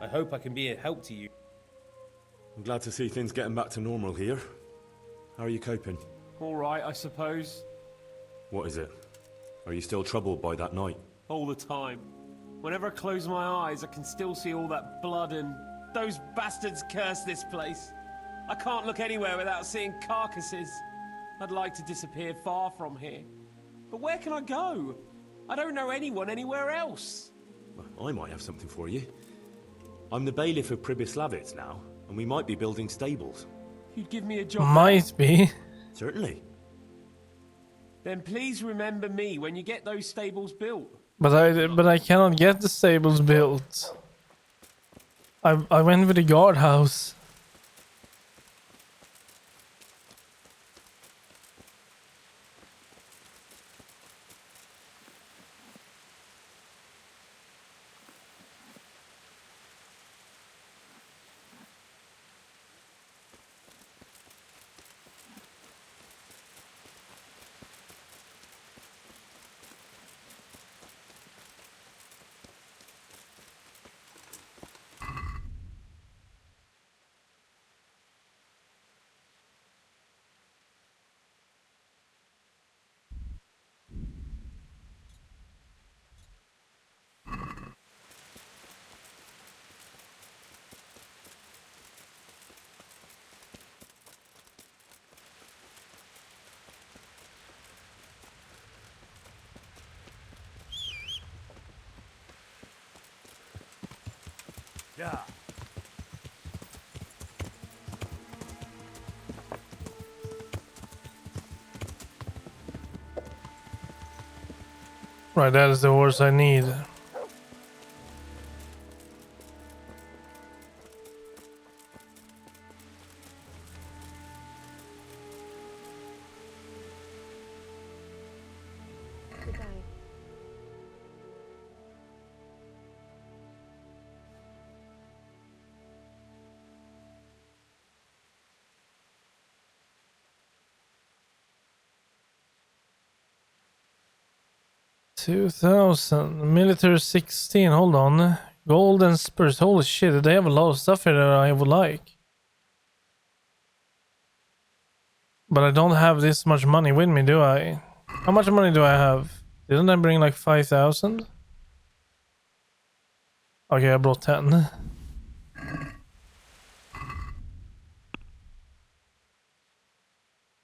I hope I can be a help to you. I'm glad to see things getting back to normal here. How are you coping? All right, I suppose. What is it? Are you still troubled by that night? All the time. Whenever I close my eyes, I can still see all that blood and... Those bastards curse this place. I can't look anywhere without seeing carcasses. I'd like to disappear far from here. But where can I go? I don't know anyone anywhere else. Well, I might have something for you. I'm the bailiff of Pribyslavitz now, and we might be building stables. You'd give me a job Might be. Certainly. Then please remember me when you get those stables built. But I cannot get the stables built. I went with the guardhouse. Yeah. Right, that is the horse I need. Goodbye. $2,000 military 16. Hold on, golden spurs. Holy shit! They have a lot of stuff here that I would like, but I don't have this much money with me, do I? How much money do I have? Didn't I bring like 5,000? Okay, I brought 10.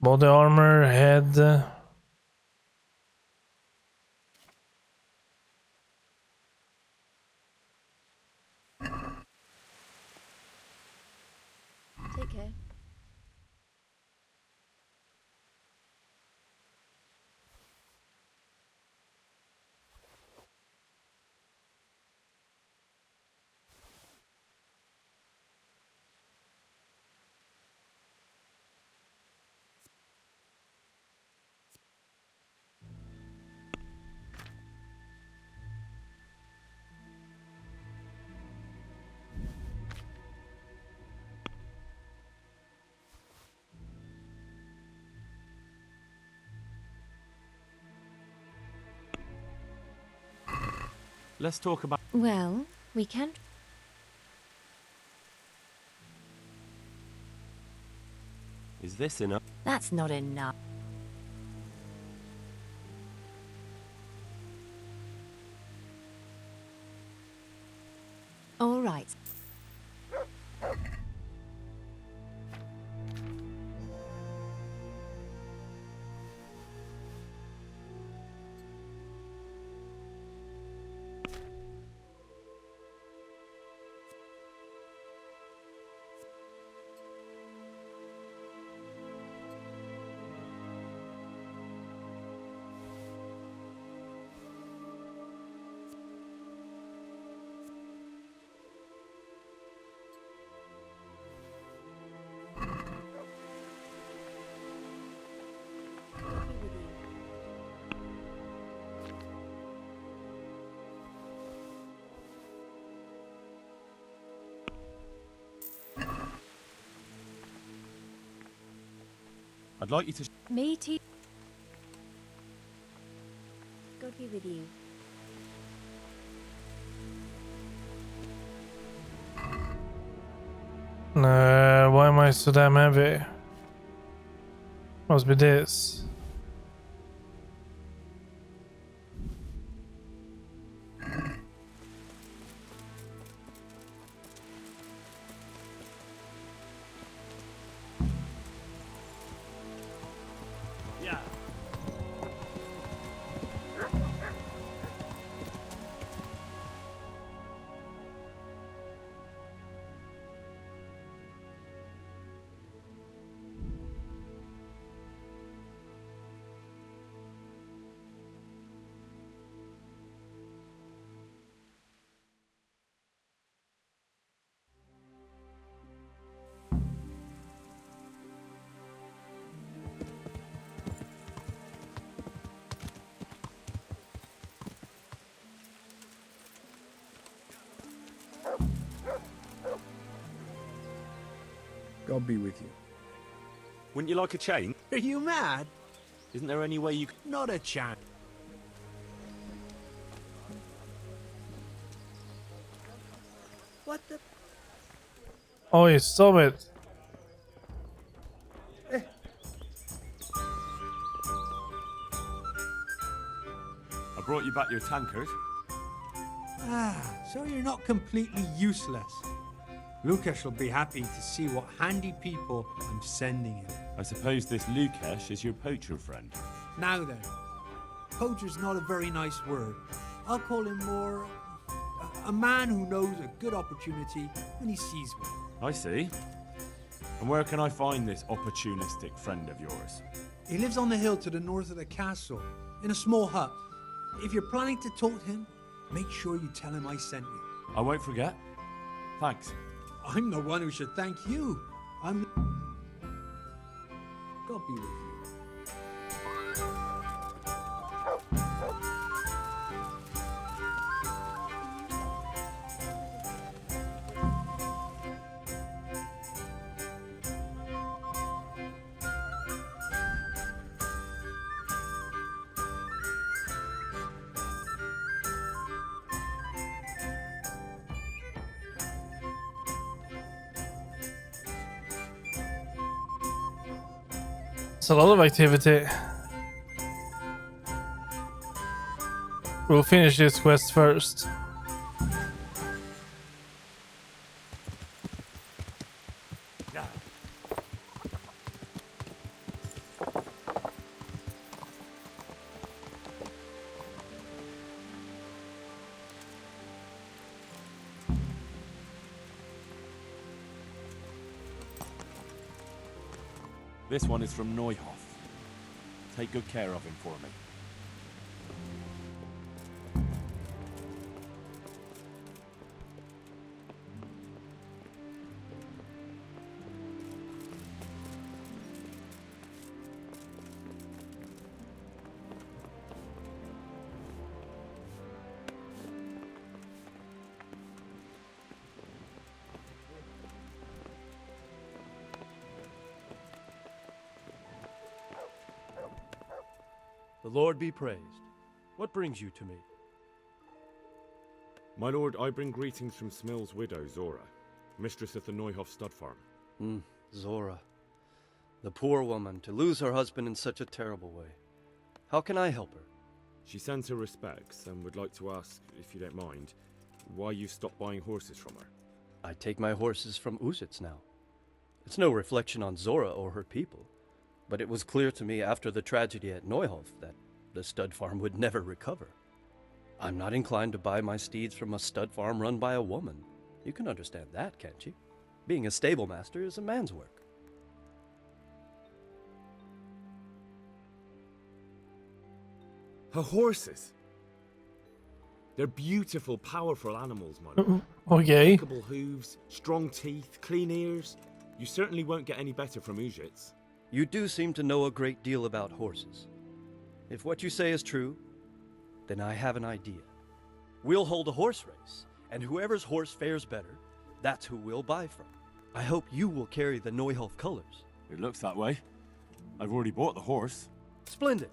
Body armor, head. Take care. Let's talk about... Well, we can. Is this enough? That's not enough. All right. I'd like you to... Me too. God be with you. Why am I so damn heavy? Must be this. Yeah. God be with you. Wouldn't you like a chain? Are you mad? Isn't there any way you could... Not a chance. What the? Oh, you stop it. I brought you back your tankard. Ah, so you're not completely useless. Lukash will be happy to see what handy people I'm sending him. I suppose this Lukash is your poacher friend. Now then, poacher's not a very nice word. I'll call him more a man who knows a good opportunity when he sees one. I see. And where can I find this opportunistic friend of yours? He lives on the hill to the north of the castle, in a small hut. If you're planning to talk to him, make sure you tell him I sent you. I won't forget. Thanks. I'm the one who should thank you. God be with you. It's a lot of activity. We'll finish this quest first. This one is from Neuhof. Take good care of him for me. The Lord be praised. What brings you to me? My lord, I bring greetings from Smill's widow, Zora, mistress of the Neuhof stud farm. Zora. The poor woman, to lose her husband in such a terrible way. How can I help her? She sends her respects and would like to ask, if you don't mind, why you stopped buying horses from her. I take my horses from Uzits now. It's no reflection on Zora or her people, but it was clear to me after the tragedy at Neuhof that the stud farm would never recover. I'm not inclined to buy my steeds from a stud farm run by a woman. You can understand that, can't you? Being a stable master is a man's work. Her horses! They're beautiful, powerful animals, my lord. Okay. Impeccable hooves, strong teeth, clean ears. You certainly won't get any better from Uzits. You do seem to know a great deal about horses. If what you say is true, then I have an idea. We'll hold a horse race, and whoever's horse fares better, that's who we'll buy from. I hope you will carry the Neuhof colors. It looks that way. I've already bought the horse. Splendid.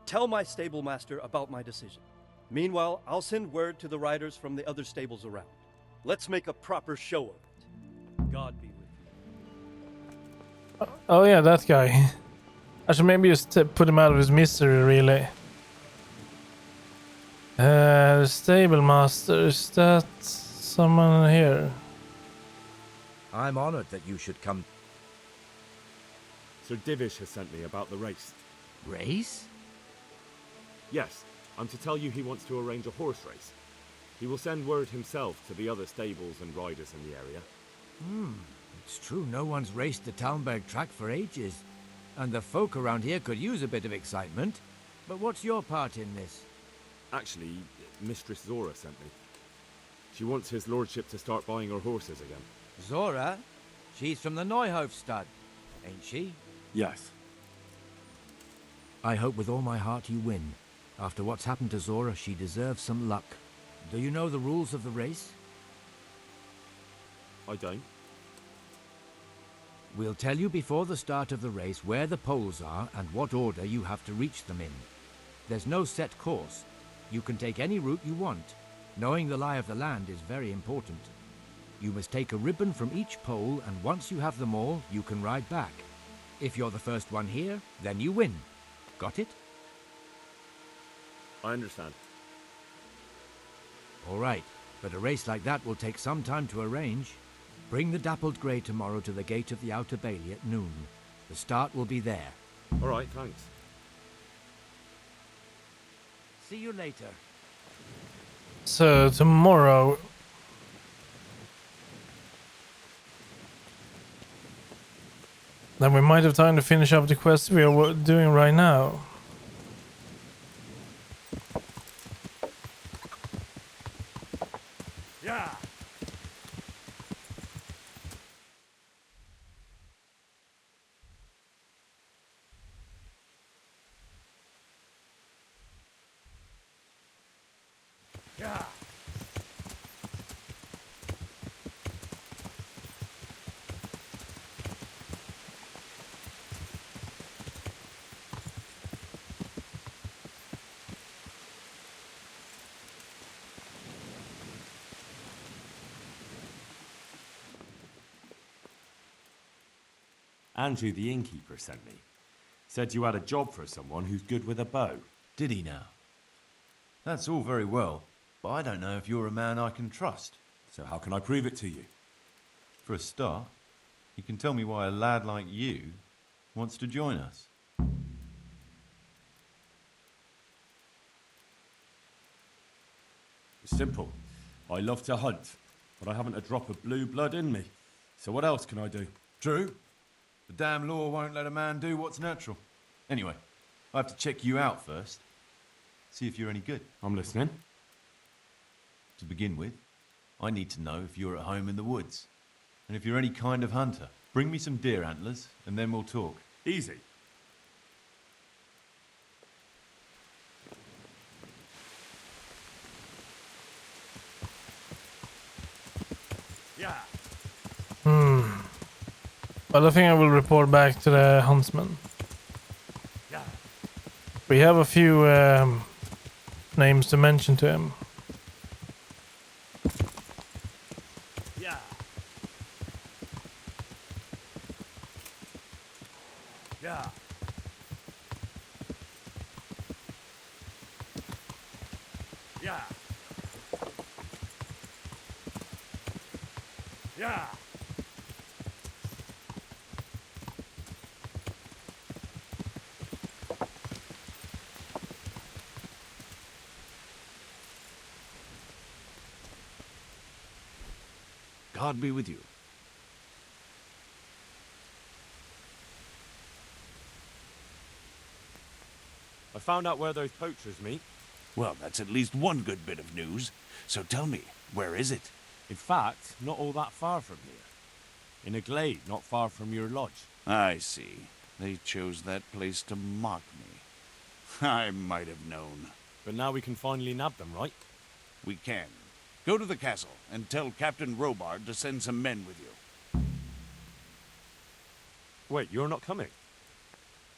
Tell my stable master about my decision. Meanwhile, I'll send word to the riders from the other stables around. Let's make a proper show of it. God be with you. Oh yeah, that guy. I should maybe just put him out of his misery, really. Stable master, is that someone here? I'm honored that you should come. Sir Divish has sent me about the race. Race? Yes, I'm to tell you he wants to arrange a horse race. He will send word himself to the other stables and riders in the area. It's true, no one's raced the Talmberg track for ages. And the folk around here could use a bit of excitement. But what's your part in this? Actually, Mistress Zora sent me. She wants his lordship to start buying her horses again. Zora? She's from the Neuhof stud, ain't she? Yes. I hope with all my heart you win. After what's happened to Zora, she deserves some luck. Do you know the rules of the race? I don't. We'll tell you before the start of the race where the poles are and what order you have to reach them in. There's no set course. You can take any route you want. Knowing the lie of the land is very important. You must take a ribbon from each pole, and once you have them all, you can ride back. If you're the first one here, then you win. Got it? I understand. All right, but a race like that will take some time to arrange. Bring the dappled grey tomorrow to the gate of the Outer Bailey at noon. The start will be there. All right, thanks. See you later. So tomorrow. Then we might have time to finish up the quest we are doing right now. Yeah. Yeah. Andrew the innkeeper sent me. Said you had a job for someone who's good with a bow. Did he now? That's all very well, but I don't know if you're a man I can trust. So how can I prove it to you? For a start, you can tell me why a lad like you wants to join us. It's simple. I love to hunt, but I haven't a drop of blue blood in me. So what else can I do? True. The damn law won't let a man do what's natural. Anyway, I have to check you out first. See if you're any good. I'm listening. To begin with, I need to know if you're at home in the woods. And if you're any kind of hunter. Bring me some deer antlers, and then we'll talk. Easy. Yeah. Well, I think I will report back to the huntsman. Yeah. We have a few names to mention to him. Yeah. Yeah. Yeah. Yeah. God be with you. I found out where those poachers meet. Well, that's at least one good bit of news. So tell me, where is it? In fact, not all that far from here. In a glade not far from your lodge. I see. They chose that place to mock me. I might have known. But now we can finally nab them, right? We can. Go to the castle and tell Captain Robard to send some men with you. Wait, you're not coming?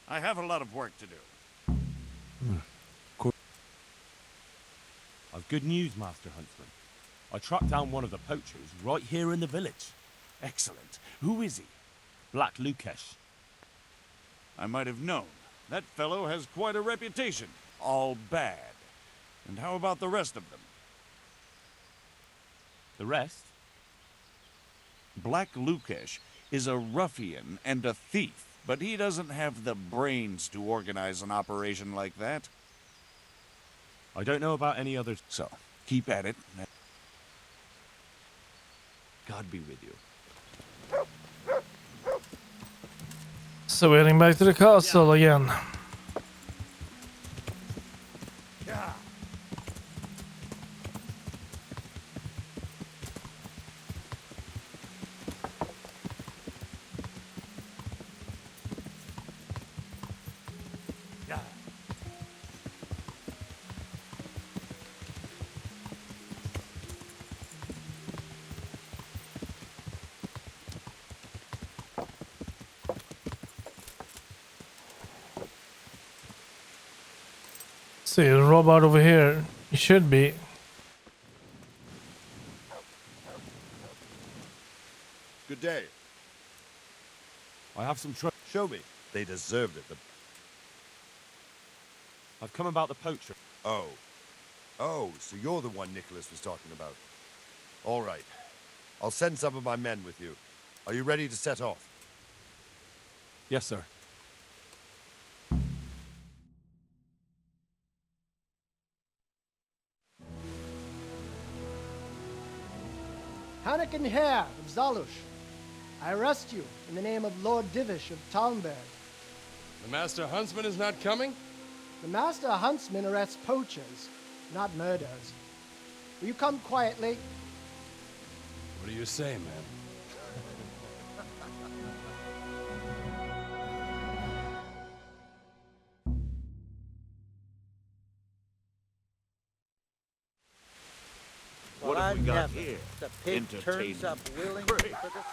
I have a lot of work to do. I've good news, Master Huntsman. I tracked down one of the poachers right here in the village. Excellent. Who is he? Black Lukesh. I might have known. That fellow has quite a reputation. All bad. And how about the rest of them? The rest? Black Lukesh is a ruffian and a thief, but he doesn't have the brains to organize an operation like that. I don't know about any others. So, keep at it. God be with you. So we're heading back to the castle again. See, Robot over here. He should be. Good day. I have some trouble. Show me. They deserved it. I've come about the poacher. Oh. Oh, so you're the one Nicholas was talking about. All right. I'll send some of my men with you. Are you ready to set off? Yes, sir. Hannikin here of Zalush. I arrest you in the name of Lord Divish of Talmberg. The Master Huntsman is not coming? The Master Huntsman arrests poachers, not murderers. Will you come quietly? What do you say, man? What have we got here? The pig turns up willing for the slaughter.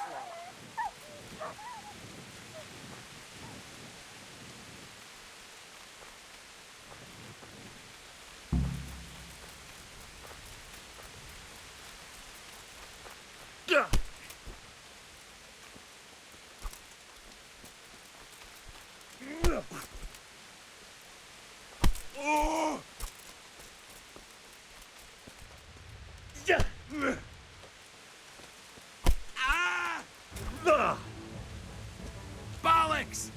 Bollocks!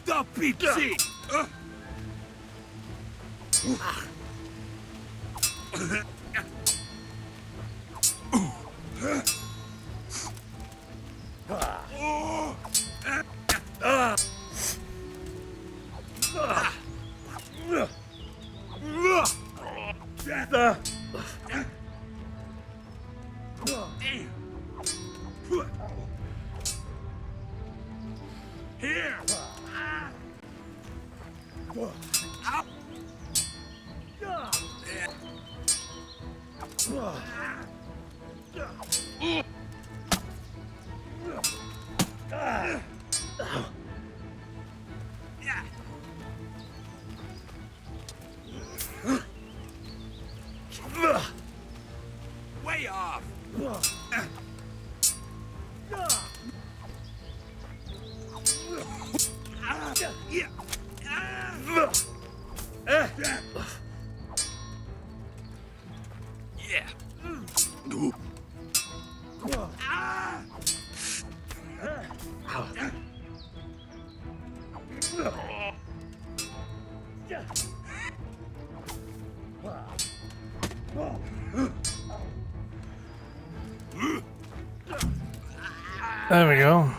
The pizza! Here! Way off! Yeah. There we go.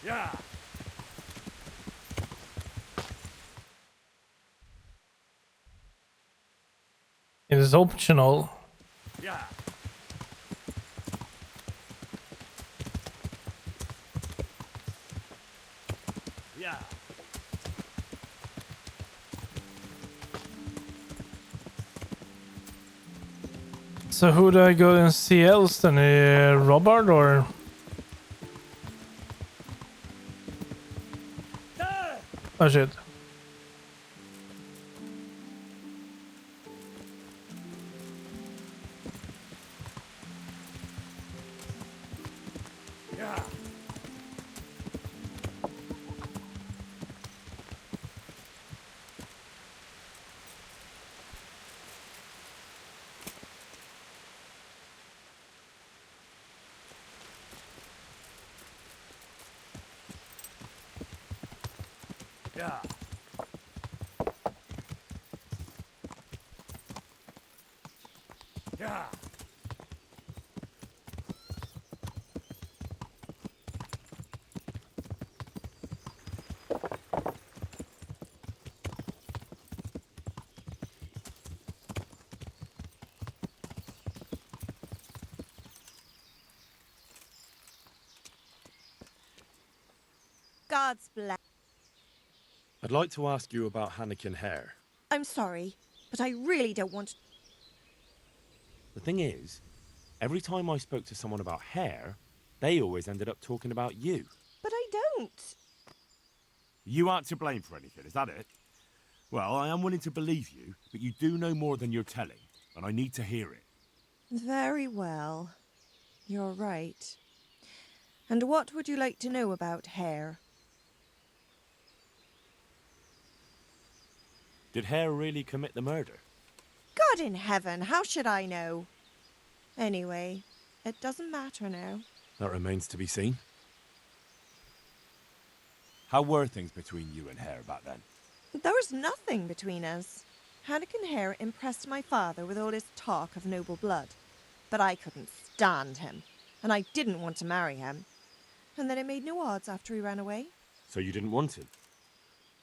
Yeah. It is optional. Yeah. Yeah. So who do I go and see else then? Robert or? Oh shit. Yeah. Yeah. Yeah. God's bless. I'd like to ask you about Hannikin Hare. I'm sorry, but I really don't want to. The thing is, every time I spoke to someone about Hare, they always ended up talking about you. But I don't. You aren't to blame for anything, is that it? Well, I am willing to believe you, but you do know more than you're telling, and I need to hear it. Very well. You're right. And what would you like to know about Hare? Did Hare really commit the murder? God in heaven, how should I know? Anyway, it doesn't matter now. That remains to be seen. How were things between you and Hare back then? There was nothing between us. Hannikin Hare impressed my father with all his talk of noble blood. But I couldn't stand him, and I didn't want to marry him. And then it made no odds after he ran away. So you didn't want him?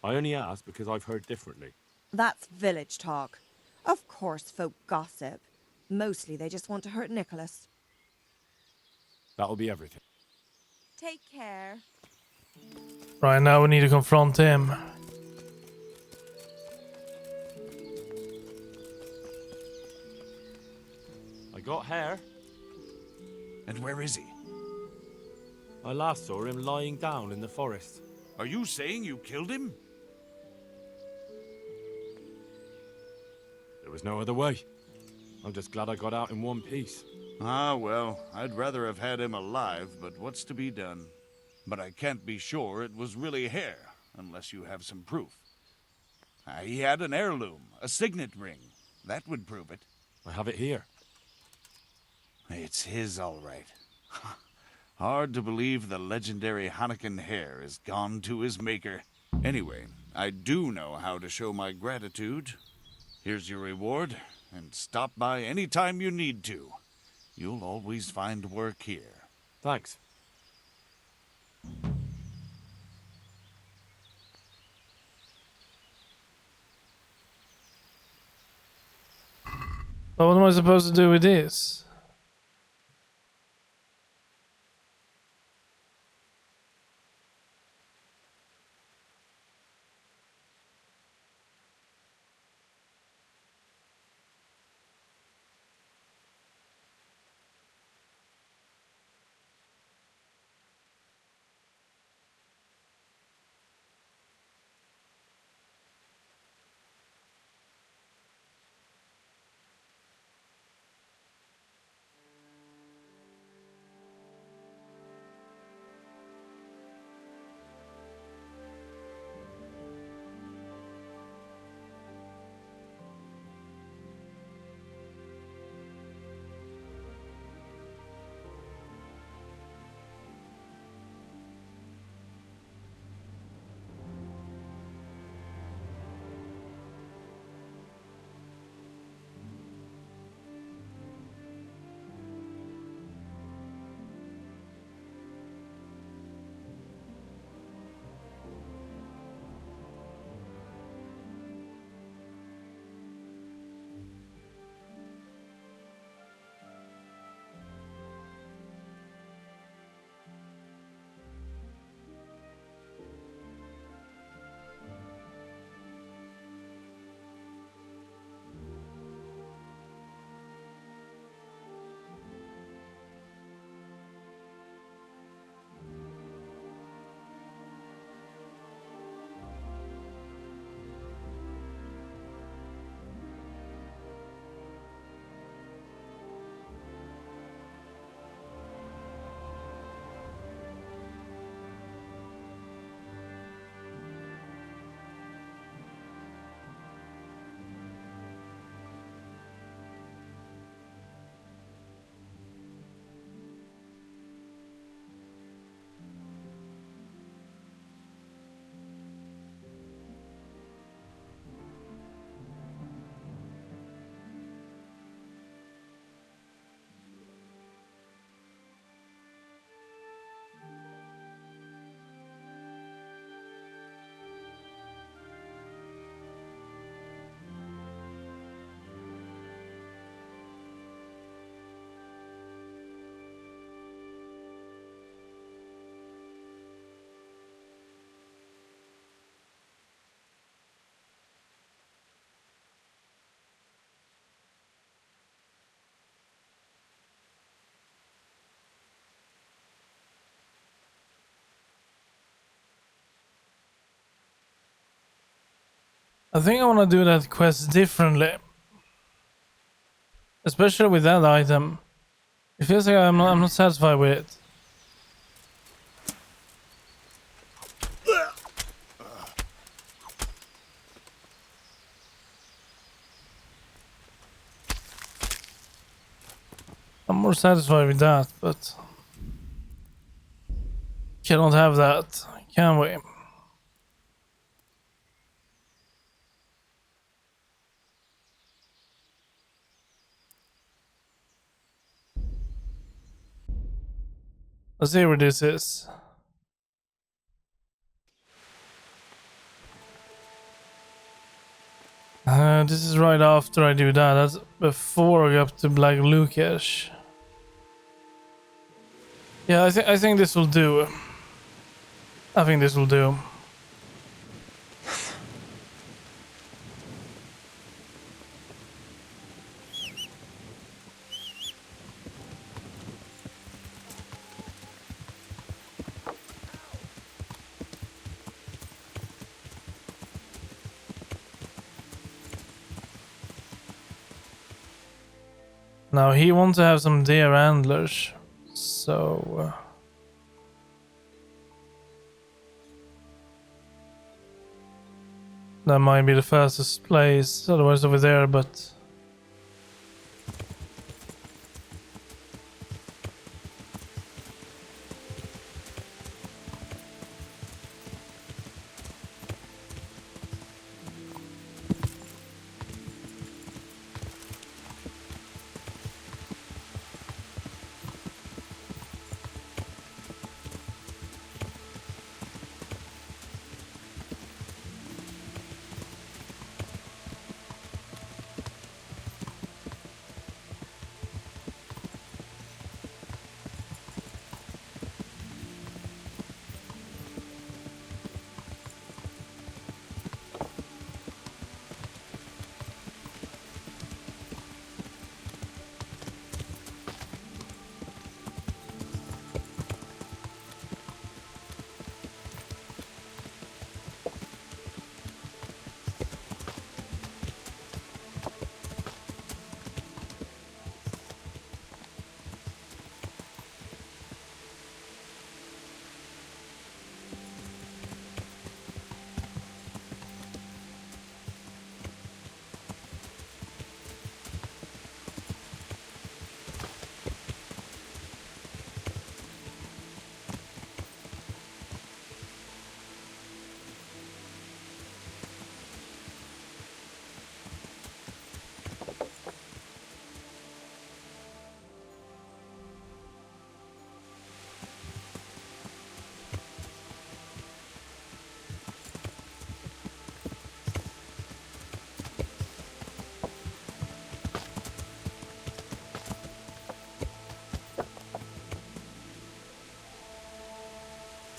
I only asked because I've heard differently. That's village talk. Of course folk gossip. Mostly they just want to hurt Nicholas. That'll be everything. Take care. Right now we need to confront him. I got Hare. And where is he? I last saw him lying down in the forest. Are you saying you killed him? There was no other way. I'm just glad I got out in one piece. Ah, well, I'd rather have had him alive, but what's to be done? But I can't be sure it was really Hare, unless you have some proof. He had an heirloom, a signet ring. That would prove it. I have it here. It's his, all right. Hard to believe the legendary Hannikin Hare is gone to his maker. Anyway, I do know how to show my gratitude. Here's your reward, and stop by any time you need to. You'll always find work here. Thanks. But what am I supposed to do with this? I think I want to do that quest differently. Especially with that item. It feels like I'm not satisfied with it. I'm more satisfied with that, but cannot have that, can we? Let's see where this is. This is right after I do that. That's before I go up to Black Lukesh. Yeah, I think this will do. I think this will do. Now he wants to have some deer antlers, so that might be the fastest place. Otherwise over there, but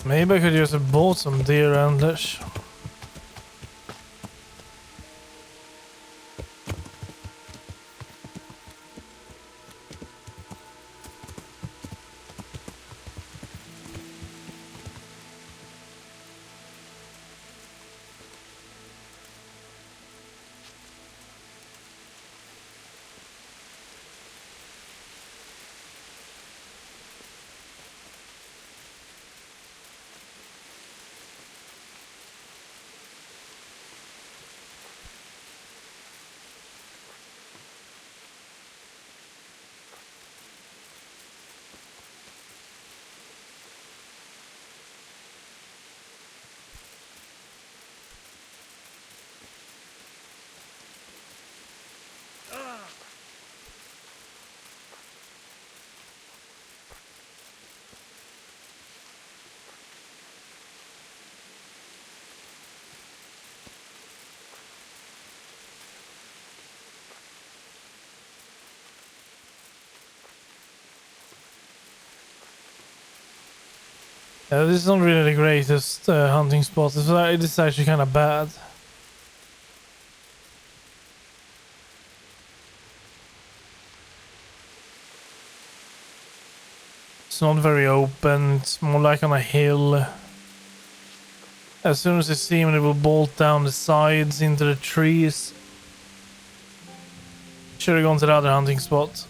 maybe I could just have bought some deer antlers. This is not really the greatest hunting spot. This is actually kind of bad. It's not very open. It's more like on a hill. As soon as they see him, they will bolt down the sides into the trees. Should have gone to the other hunting spot.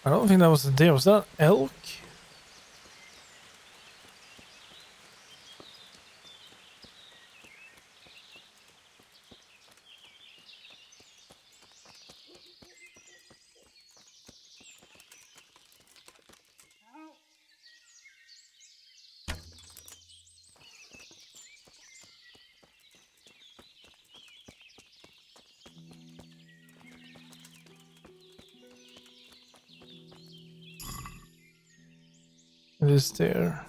I don't think that was the deer. Was that elk? It is there.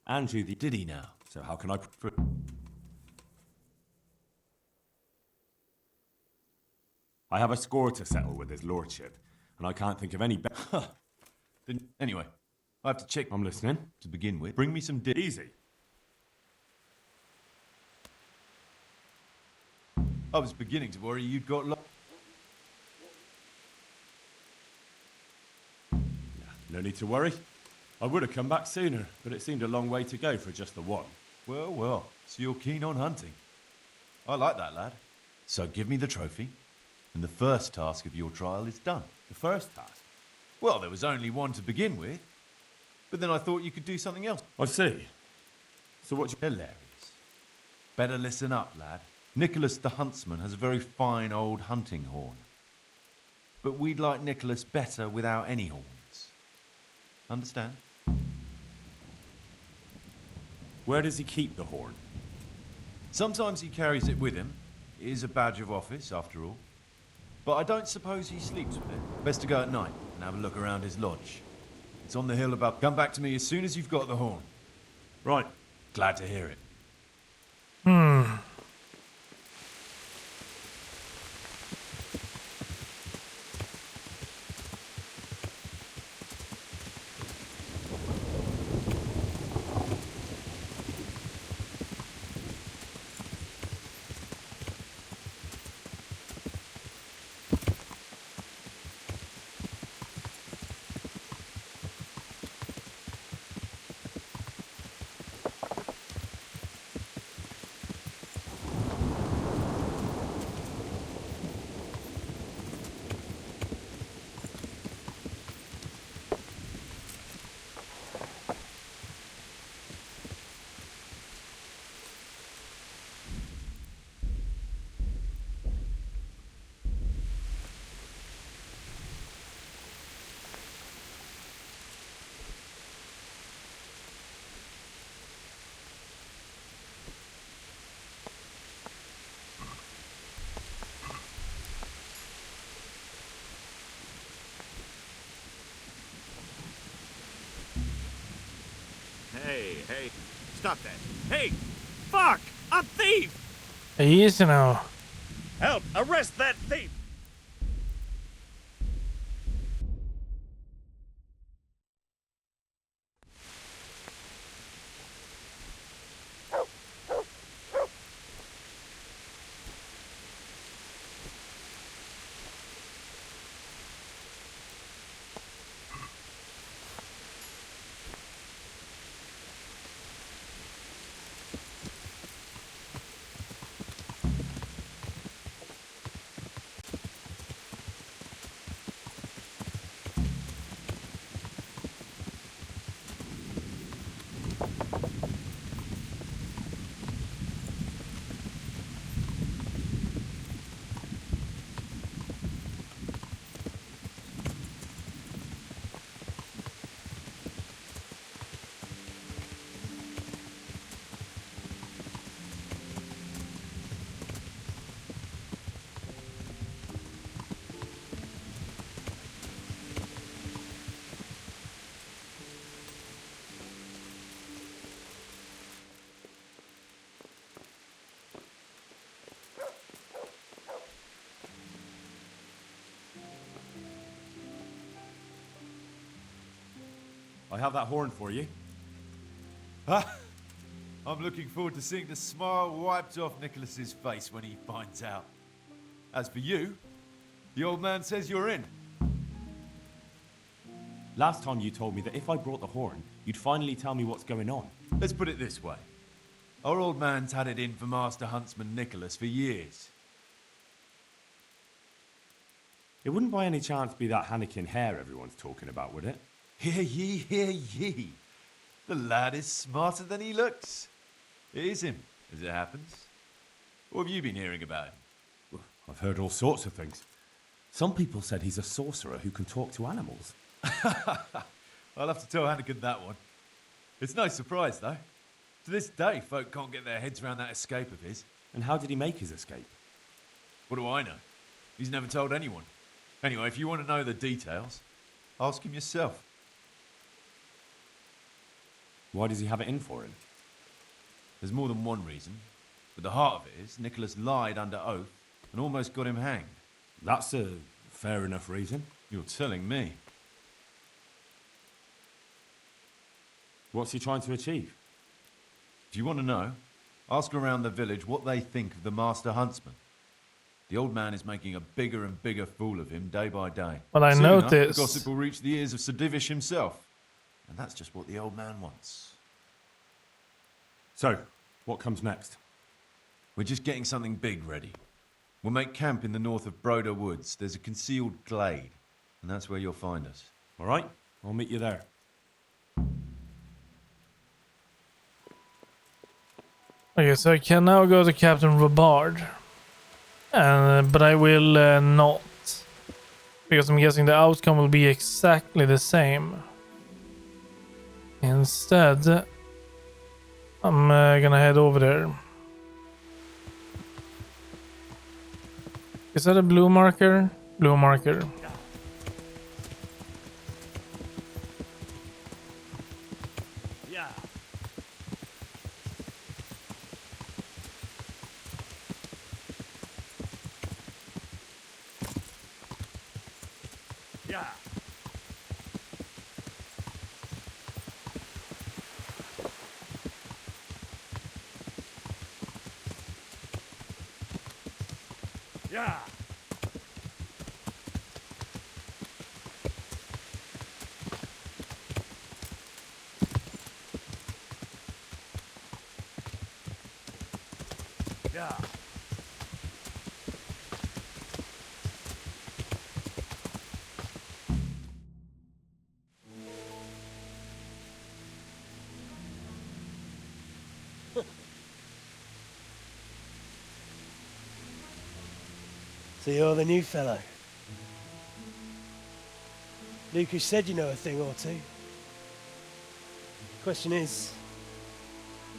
Andrew, did he now? So how can I... I have a score to settle with his lordship, and I can't think of any better... Anyway, I have to check. I'm listening. To begin with, bring me some Easy. I was beginning to worry you'd got lost. No need to worry. I would have come back sooner, but it seemed a long way to go for just the one. Well, so you're keen on hunting. I like that, lad. So give me the trophy, and the first task of your trial is done. The first task? Well, there was only one to begin with, but then I thought you could do something else. I see. So what Hilarious. Better listen up, lad. Nicholas the huntsman has a very fine old hunting horn. But we'd like Nicholas better without any horns. Understand? Where does he keep the horn? Sometimes he carries it with him. It is a badge of office, after all. But I don't suppose he sleeps with it. Best to go at night and have a look around his lodge. It's on the hill above. Come back to me as soon as you've got the horn. Right. Glad to hear it. Hey. Stop that. Hey! Fuck! A thief! Easy now. Help! Arrest that thief! I have that horn for you. Ah, I'm looking forward to seeing the smile wiped off Nicholas's face when he finds out. As for you, the old man says you're in. Last time you told me that if I brought the horn, you'd finally tell me what's going on. Let's put it this way. Our old man's had it in for Master Huntsman Nicholas for years. It wouldn't by any chance be that Hannikin hair everyone's talking about, would it? Hear ye, hear ye. The lad is smarter than he looks. It is him, as it happens. What have you been hearing about him? I've heard all sorts of things. Some people said he's a sorcerer who can talk to animals. I'll have to tell Hannikin that one. It's no surprise, though. To this day, folk can't get their heads around that escape of his. And how did he make his escape? What do I know? He's never told anyone. Anyway, if you want to know the details, ask him yourself. Why does he have it in for him? There's more than one reason, but the heart of it is Nicholas lied under oath and almost got him hanged. That's a fair enough reason. You're telling me. What's he trying to achieve? If you want to know, ask around the village what they think of the Master Huntsman. The old man is making a bigger and bigger fool of him day by day. Well, I Soon enough, noticed. the gossip will reach the ears of Sir Divish himself. And that's just what the old man wants. So, what comes next? We're just getting something big ready. We'll make camp in the north of Broder Woods. There's a concealed glade, and that's where you'll find us. All right, I'll meet you there. Okay, so I can now go to Captain Robard. But I will not. Because I'm guessing the outcome will be exactly the same. Instead, I'm gonna head over there. Is that a blue marker? Blue marker. Yeah. Yeah. Yeah. Yeah. So you're the new fellow. Lucas said you know a thing or two. Question is,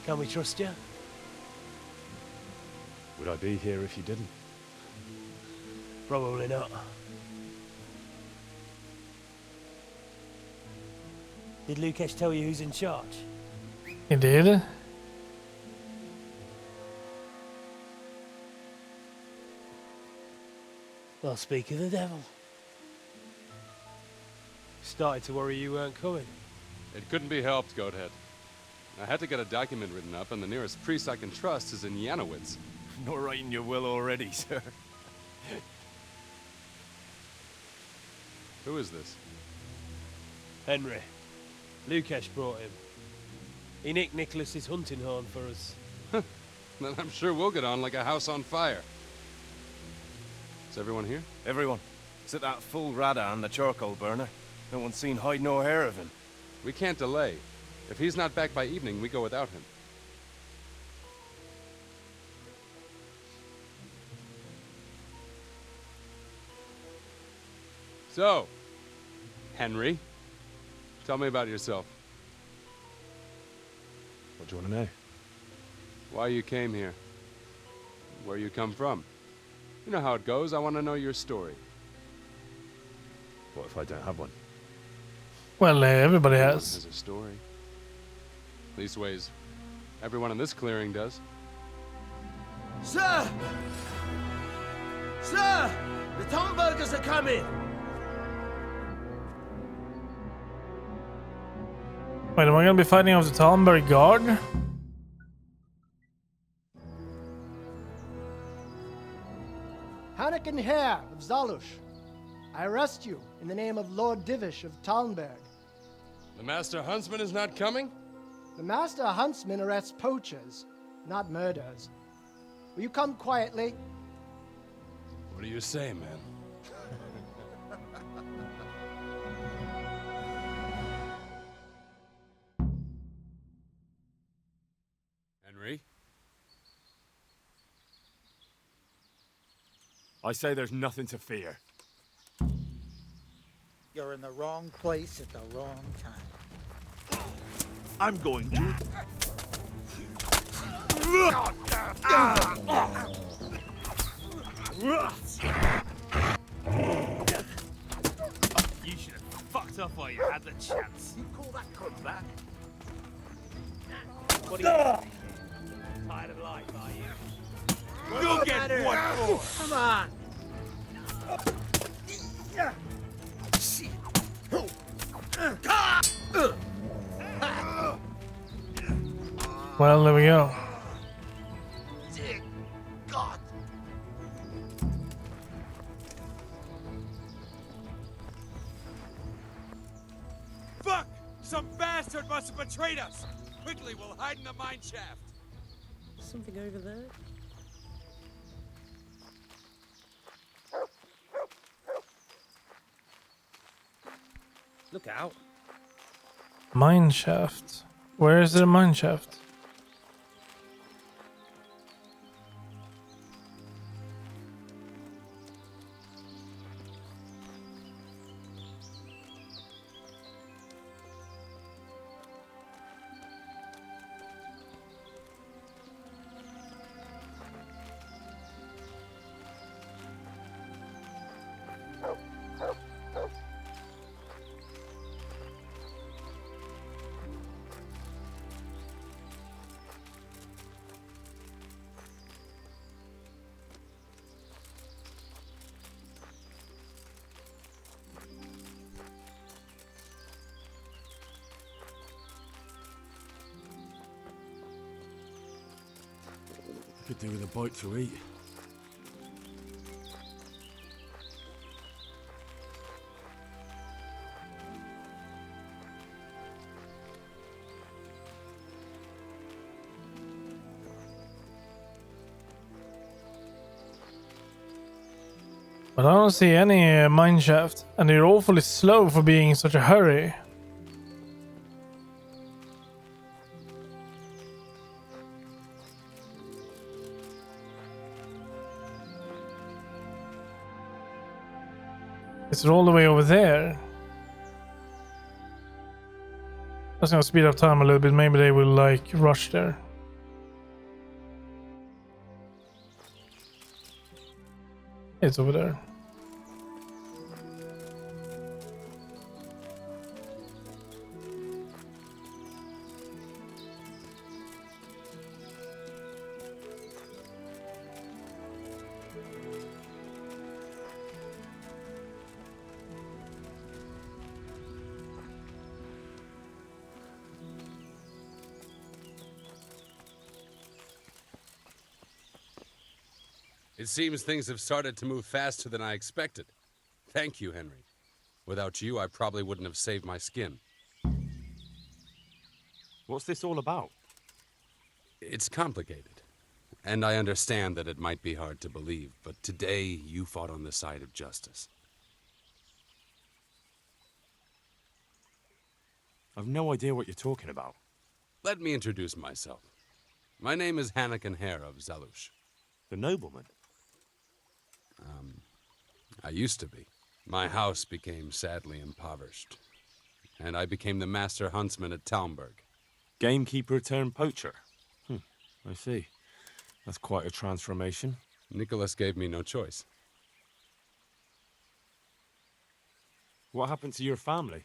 can we trust you? Would I be here if you didn't? Probably not. Did Lucas tell you who's in charge? He did. Well, speak of the devil. Started to worry you weren't coming. It couldn't be helped, Goathead. I had to get a document written up, and the nearest priest I can trust is in Janowitz. Not writing your will already, sir. Who is this? Henry. Lukesh brought him. He nicked Nicholas's hunting horn for us. Then I'm sure we'll get on like a house on fire. Is everyone here? Everyone. Except that fool Rada and the charcoal burner. No one's seen hide nor hair of him. We can't delay. If he's not back by evening, we go without him. So, Henry, tell me about yourself. What do you want to know? Why you came here. Where you come from. You know how it goes. I want to know your story. What if I don't have one? Well, everybody Everyone has. has a story. Leastways, everyone in this clearing does. Sir! Sir! The Tomburgers are coming! Wait, am I gonna be fighting off the Talmberg guard? Hannikin Hare of Zalush, I arrest you in the name of Lord Divish of Talmberg. The Master Huntsman is not coming? The Master Huntsman arrests poachers, not murderers. Will you come quietly? What do you say, man? Henry? I say there's nothing to fear. You're in the wrong place at the wrong time. I'm going to. You should have fucked off while you had the chance. You call that comeback? What are you? Tired of life, are you? You'll get one more! Come on! Well, there we go. Dear God! Fuck! Some bastard must have betrayed us! Quickly, we'll hide in the mine shaft. Something over there? Look out. Mine shaft. Where is the mine shaft? Could do with a bite to eat. But I don't see any mine shaft, and they're awfully slow for being in such a hurry. It's all the way over there. That's gonna speed up time a little bit. Maybe they will like rush there. It's over there. It seems things have started to move faster than I expected. Thank you, Henry. Without you, I probably wouldn't have saved my skin. What's this all about? It's complicated. And I understand that it might be hard to believe, but today you fought on the side of justice. I've no idea what you're talking about. Let me introduce myself. My name is Hanakin Hare of Zalush. The nobleman? I used to be. My house became sadly impoverished, and I became the master huntsman at Talmberg. Gamekeeper turned poacher? I see. That's quite a transformation. Nicholas gave me no choice. What happened to your family?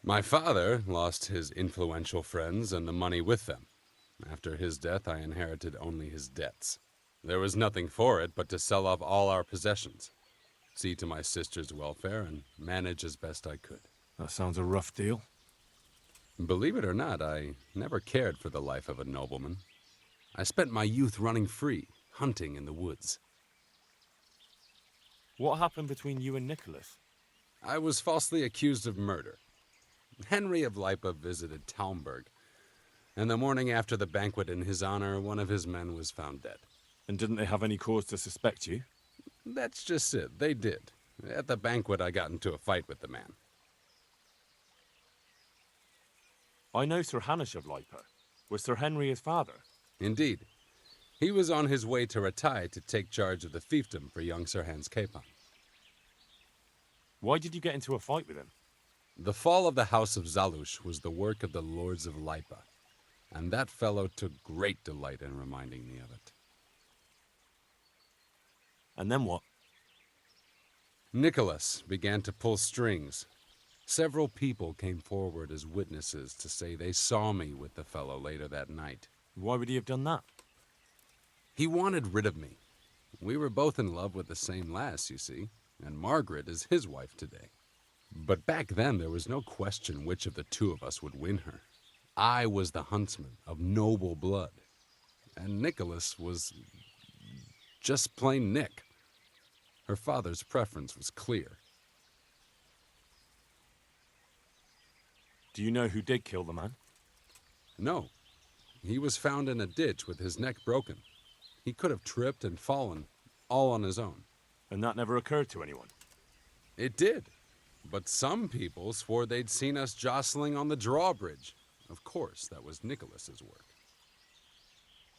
My father lost his influential friends and the money with them. After his death, I inherited only his debts. There was nothing for it but to sell off all our possessions, see to my sister's welfare, and manage as best I could. That sounds a rough deal. Believe it or not, I never cared for the life of a nobleman. I spent my youth running free, hunting in the woods. What happened between you and Nicholas? I was falsely accused of murder. Henry of Lipa visited Talmberg, and the morning after the banquet in his honor, one of his men was found dead. And didn't they have any cause to suspect you? That's just it. They did. At the banquet, I got into a fight with the man. I know Sir Hanish of Lipa. Was Sir Henry his father? Indeed. He was on his way to Ratai to take charge of the fiefdom for young Sir Hans Capon. Why did you get into a fight with him? The fall of the House of Zalush was the work of the Lords of Lipa, and that fellow took great delight in reminding me of it. And then what? Nicholas began to pull strings. Several people came forward as witnesses to say they saw me with the fellow later that night. Why would he have done that? He wanted rid of me. We were both in love with the same lass, you see, and Margaret is his wife today. But back then, there was no question which of the two of us would win her. I was the huntsman of noble blood, and Nicholas was just plain Nick. Her father's preference was clear. Do you know who did kill the man? No. He was found in a ditch with his neck broken. He could have tripped and fallen, all on his own. And that never occurred to anyone? It did. But some people swore they'd seen us jostling on the drawbridge. Of course, that was Nicholas's work.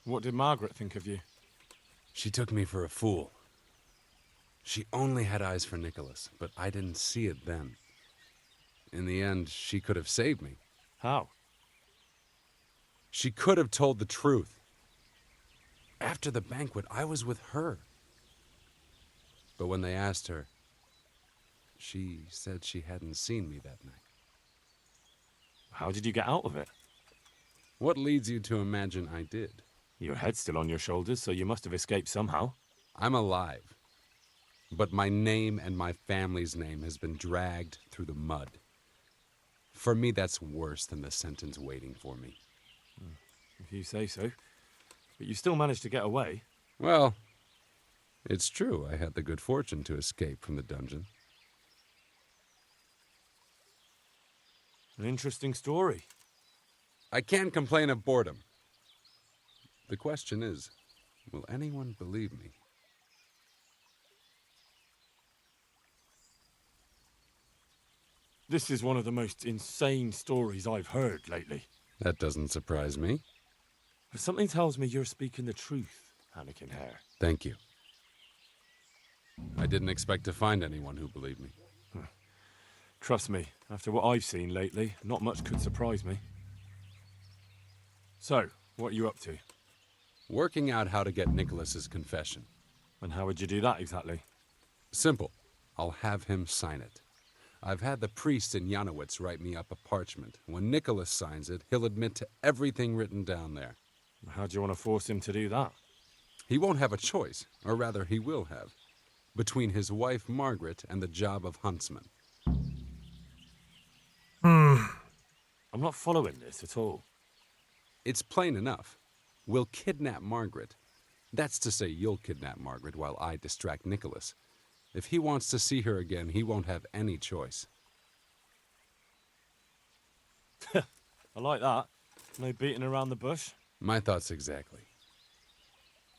What did Margaret think of you? She took me for a fool. She only had eyes for Nicholas, but I didn't see it then. In the end, she could have saved me. How? She could have told the truth. After the banquet, I was with her. But when they asked her, she said she hadn't seen me that night. How did you get out of it? What leads you to imagine I did? Your head's still on your shoulders, so you must have escaped somehow. I'm alive. But my name and my family's name has been dragged through the mud. For me, that's worse than the sentence waiting for me. If you say so. But you still managed to get away. Well, it's true. I had the good fortune to escape from the dungeon. An interesting story. I can't complain of boredom. The question is, will anyone believe me? This is one of the most insane stories I've heard lately. That doesn't surprise me. But something tells me you're speaking the truth, Hanakin Hare. Thank you. I didn't expect to find anyone who believed me. Trust me, after what I've seen lately, not much could surprise me. So, what are you up to? Working out how to get Nicholas's confession. And how would you do that exactly? Simple. I'll have him sign it. I've had the priest in Janowitz write me up a parchment. When Nicholas signs it, he'll admit to everything written down there. How do you want to force him to do that? He won't have a choice, or rather he will have, between his wife Margaret and the job of huntsman. I'm not following this at all. It's plain enough. We'll kidnap Margaret, That's to say, you'll kidnap Margaret while I distract Nicholas. If he wants to see her again, he won't have any choice. I like that. No beating around the bush. My thoughts exactly.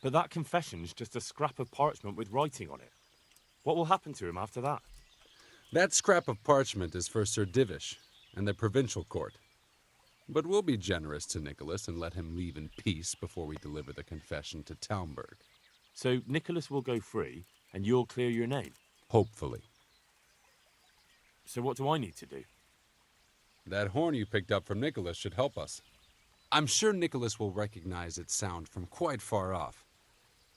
But that confession's just a scrap of parchment with writing on it. What will happen to him after that? That scrap of parchment is for Sir Divish and the provincial court. But we'll be generous to Nicholas and let him leave in peace before we deliver the confession to Talmberg. So Nicholas will go free, and you'll clear your name? Hopefully. So what do I need to do? That horn you picked up from Nicholas should help us. I'm sure Nicholas will recognize its sound from quite far off.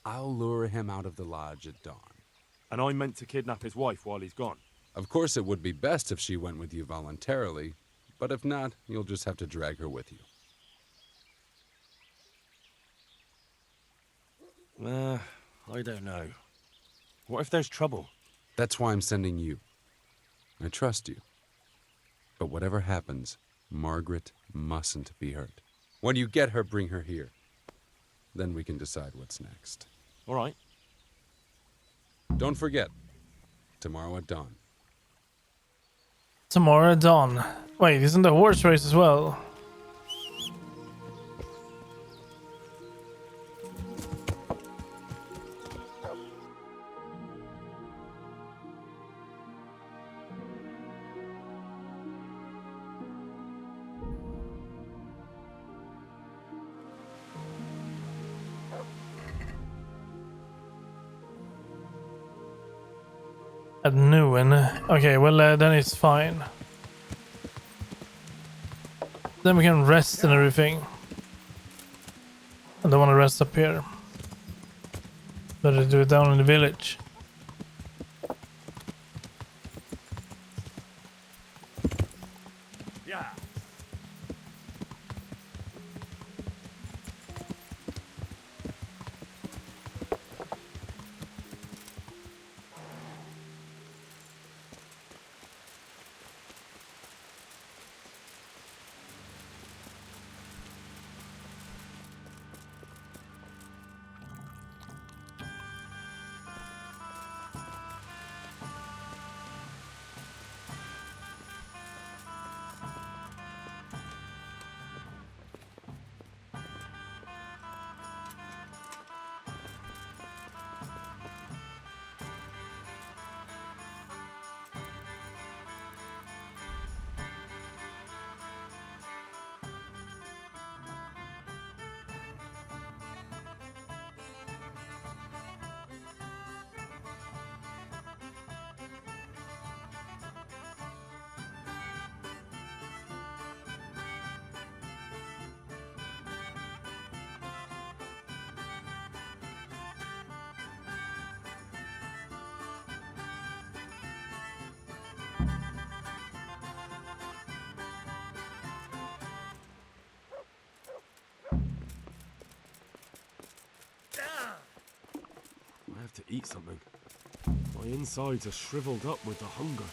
I'll lure him out of the lodge at dawn. And I'm meant to kidnap his wife while he's gone? Of course it would be best if she went with you voluntarily, but if not, you'll just have to drag her with you. I don't know. What if there's trouble? That's why I'm sending you. I trust you. But whatever happens, Margaret mustn't be hurt. When you get her, bring her here. Then we can decide what's next. All right. Don't forget, tomorrow at dawn. Tomorrow at dawn. Wait, isn't the horse race as well? At noon. Okay, well then it's fine. Then we can rest and everything. I don't want to rest up here. Better do it down in the village. Yeah. I have to eat something. My insides are shriveled up with the hunger.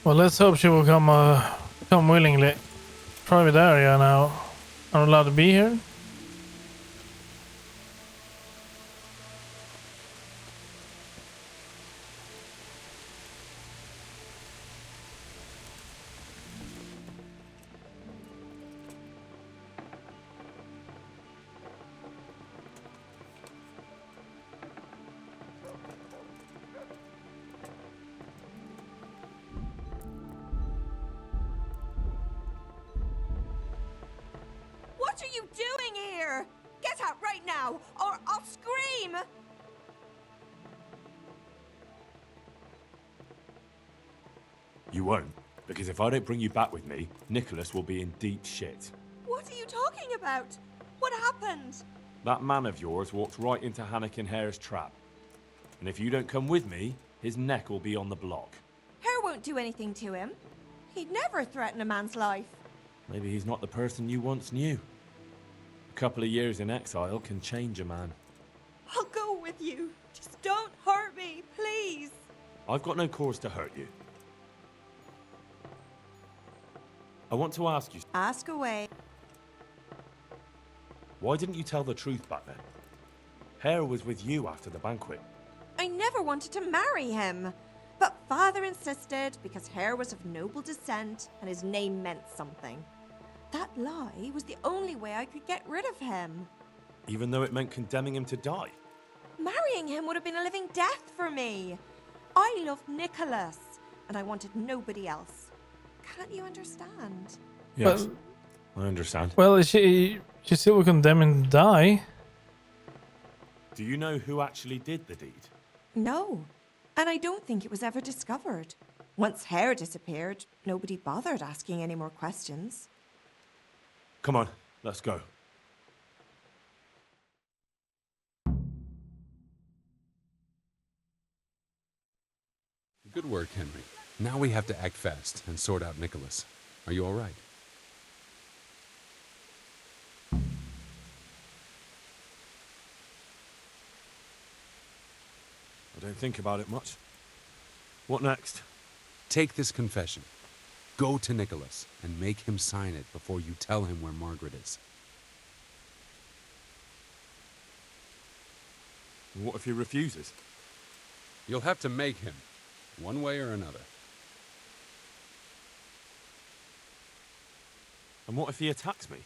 Well, let's hope she will come willingly. Private area now. I'm allowed to be here. You won't, because if I don't bring you back with me, Nicholas will be in deep shit. What are you talking about? What happened? That man of yours walked right into Hannikin Hare's trap. And if you don't come with me, his neck will be on the block. Hare won't do anything to him. He'd never threaten a man's life. Maybe he's not the person you once knew. A couple of years in exile can change a man. I'll go with you. Just don't hurt me, please. I've got no cause to hurt you. I want to ask you, Ask away. why didn't you tell the truth back then? Hare was with you after the banquet. I never wanted to marry him. But father insisted because Hare was of noble descent and his name meant something. That lie was the only way I could get rid of him. Even though it meant condemning him to die. Marrying him would have been a living death for me. I loved Nicholas, and I wanted nobody else. Can't you understand? Yes, I understand. Well, she still will condemn him to die. Do you know who actually did the deed? No, and I don't think it was ever discovered. Once Hare disappeared, nobody bothered asking any more questions. Come on, let's go. Good work, Henry. Now we have to act fast and sort out Nicholas. Are you all right? I don't think about it much. What next? Take this confession. Go to Nicholas and make him sign it before you tell him where Margaret is. What if he refuses? You'll have to make him, one way or another. And what if he attacks me?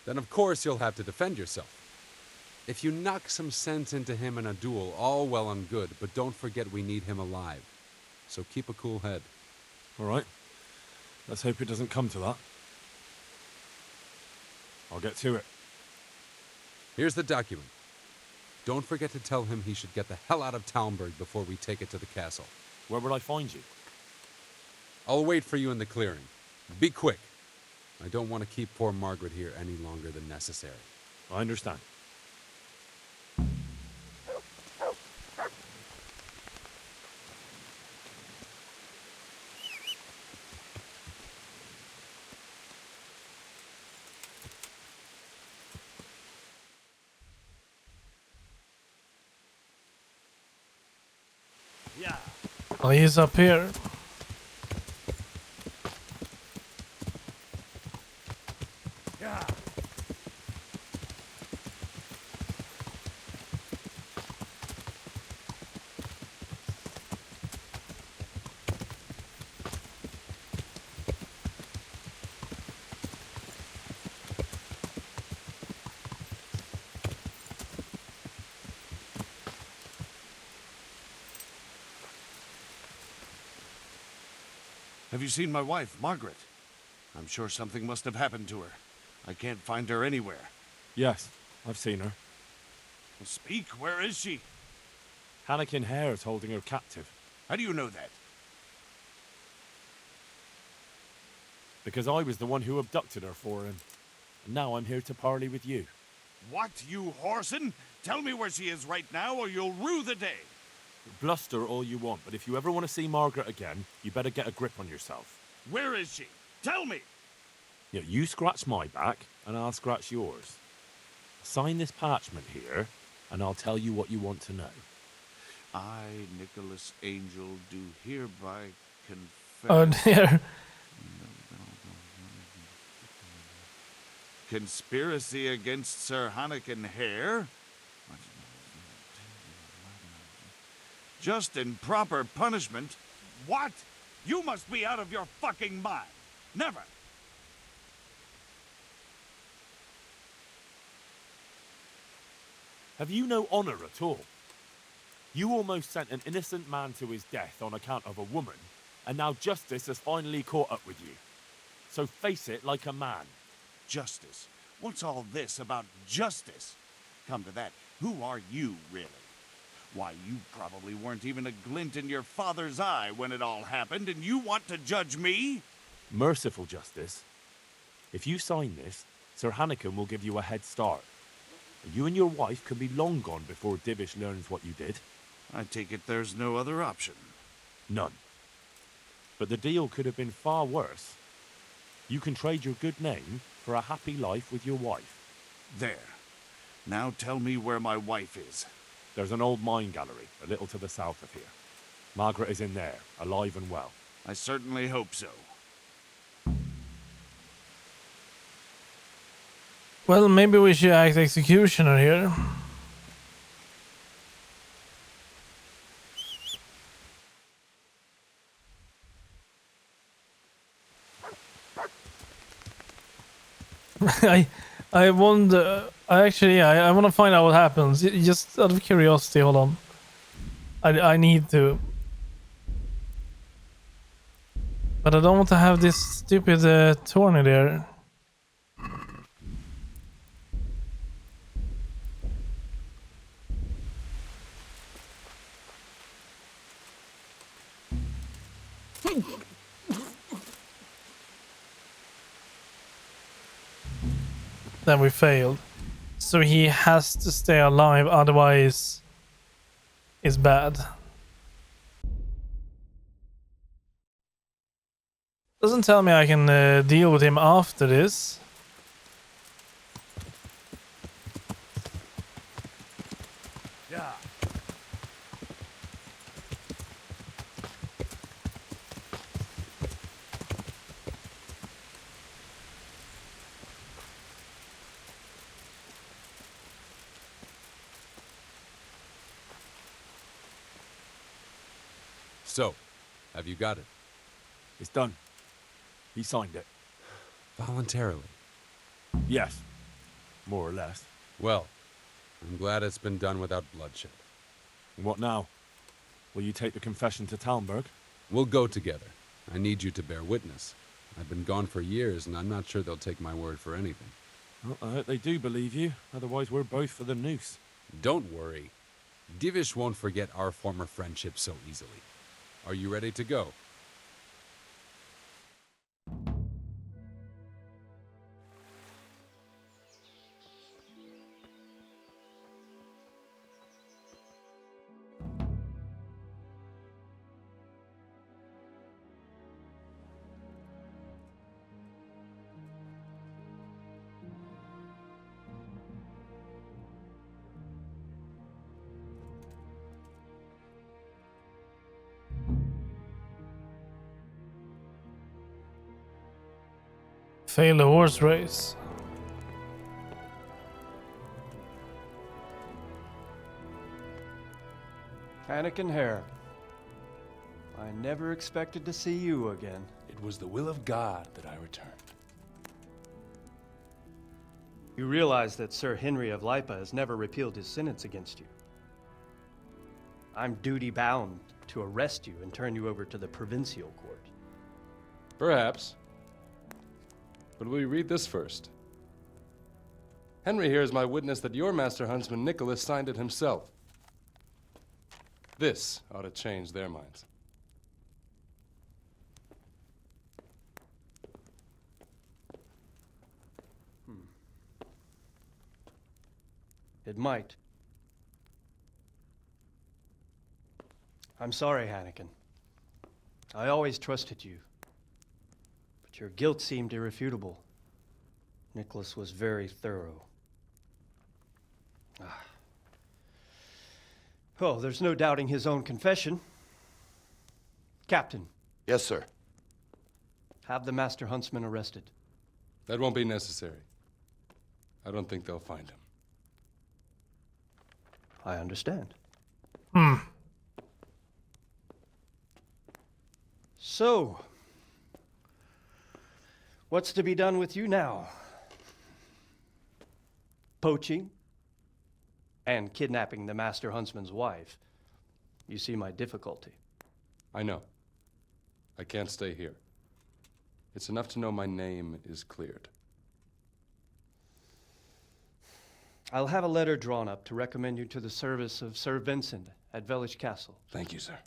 Then of course you'll have to defend yourself. If you knock some sense into him in a duel, all well and good, but don't forget we need him alive. So keep a cool head. All right. Let's hope it doesn't come to that. I'll get to it. Here's the document. Don't forget to tell him he should get the hell out of Talmberg before we take it to the castle. Where will I find you? I'll wait for you in the clearing. Be quick. I don't want to keep poor Margaret here any longer than necessary. I understand. Oh, he's up here. Have you seen my wife, Margaret? I'm sure something must have happened to her. I can't find her anywhere. Yes, I've seen her. Well, speak, where is she? Hannikin Hare is holding her captive. How do you know that? Because I was the one who abducted her for him. And now I'm here to parley with you. What, you whoreson? Tell me where she is right now or you'll rue the day. Bluster all you want, but if you ever want to see Margaret again, you better get a grip on yourself. Where is she? Tell me! Yeah, you scratch my back, and I'll scratch yours. Sign this parchment here, and I'll tell you what you want to know. I, Nicholas Angel, do hereby confess... Oh dear. Conspiracy against Sir Hannikin Hare? Just and proper punishment? What? You must be out of your fucking mind. Never. Have you no honor at all? You almost sent an innocent man to his death on account of a woman, and now justice has finally caught up with you. So face it like a man. Justice? What's all this about justice? Come to that, who are you, really? Why, you probably weren't even a glint in your father's eye when it all happened, and you want to judge me? Merciful justice. If you sign this, Sir Hanneken will give you a head start. You and your wife can be long gone before Divish learns what you did. I take it there's no other option. None. But the deal could have been far worse. You can trade your good name for a happy life with your wife. There. Now tell me where my wife is. There's an old mine gallery, a little to the south of here. Margaret is in there, alive and well. I certainly hope so. Well, maybe we should act executioner here. I wonder. I want to find out what happens. Just out of curiosity, hold on. I need to. But I don't want to have this stupid tourney there. Then we failed. So he has to stay alive, otherwise it's bad. Doesn't tell me I can deal with him after this. Yeah. So, have you got it? It's done. He signed it. Voluntarily? Yes. More or less. Well, I'm glad it's been done without bloodshed. And what now? Will you take the confession to Talmberg? We'll go together. I need you to bear witness. I've been gone for years, and I'm not sure they'll take my word for anything. Well, I hope they do believe you. Otherwise, we're both for the noose. Don't worry. Divish won't forget our former friendship so easily. Are you ready to go? Fail the horse race. Hanneken Hare, I never expected to see you again. It was the will of God that I returned. You realize that Sir Henry of Lipa has never repealed his sentence against you. I'm duty-bound to arrest you and turn you over to the provincial court. Perhaps. But will you read this first? Henry here is my witness that your master huntsman Nicholas signed it himself. This ought to change their minds. It might. I'm sorry, Hanneken. I always trusted you. But your guilt seemed irrefutable. Nicholas was very thorough. Oh, there's no doubting his own confession. Captain. Yes, sir. Have the master huntsman arrested. That won't be necessary. I don't think they'll find him. I understand. So, what's to be done with you now? Poaching and kidnapping the master huntsman's wife. You see my difficulty. I know. I can't stay here. It's enough to know my name is cleared. I'll have a letter drawn up to recommend you to the service of Sir Vincent at Village Castle. Thank you, sir.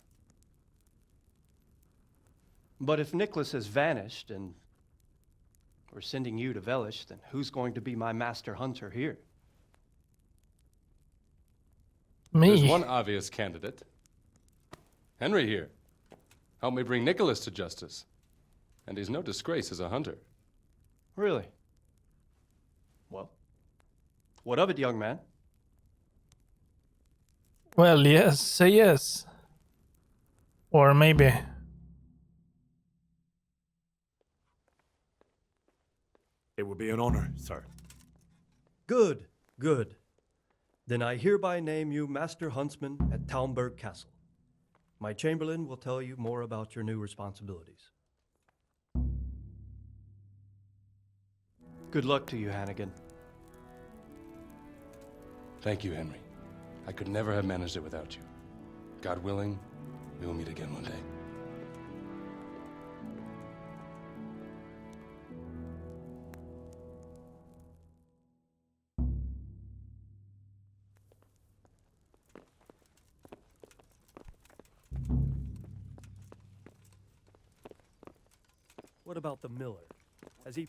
But if Nicholas has vanished and we're sending you to Velish, then who's going to be my master hunter here? Me. There's one obvious candidate. Henry here. Help me bring Nicholas to justice. And he's no disgrace as a hunter. Really? Well, what of it, young man? Well, yes, say yes. Or maybe. It would be an honor, sir. Good, good. Then I hereby name you Master Huntsman at Talmberg Castle. My Chamberlain will tell you more about your new responsibilities. Good luck to you, Hannigan. Thank you, Henry. I could never have managed it without you. God willing, we will meet again one day. What about the miller? Has he...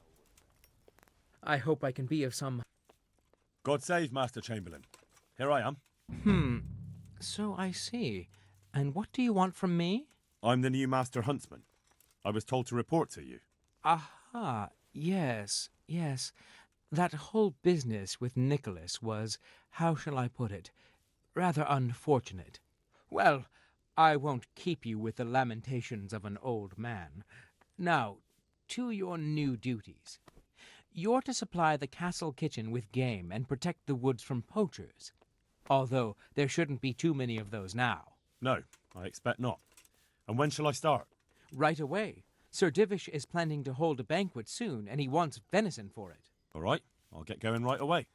I hope I can be of some... God save Master Chamberlain. Here I am. So I see. And what do you want from me? I'm the new Master Huntsman. I was told to report to you. Aha, yes, yes. That whole business with Nicholas was, how shall I put it, rather unfortunate. Well, I won't keep you with the lamentations of an old man. Now, to your new duties. You're to supply the castle kitchen with game and protect the woods from poachers. Although there shouldn't be too many of those now. No, I expect not. And when shall I start? Right away. Sir Divish is planning to hold a banquet soon, and he wants venison for it. All right, I'll get going right away.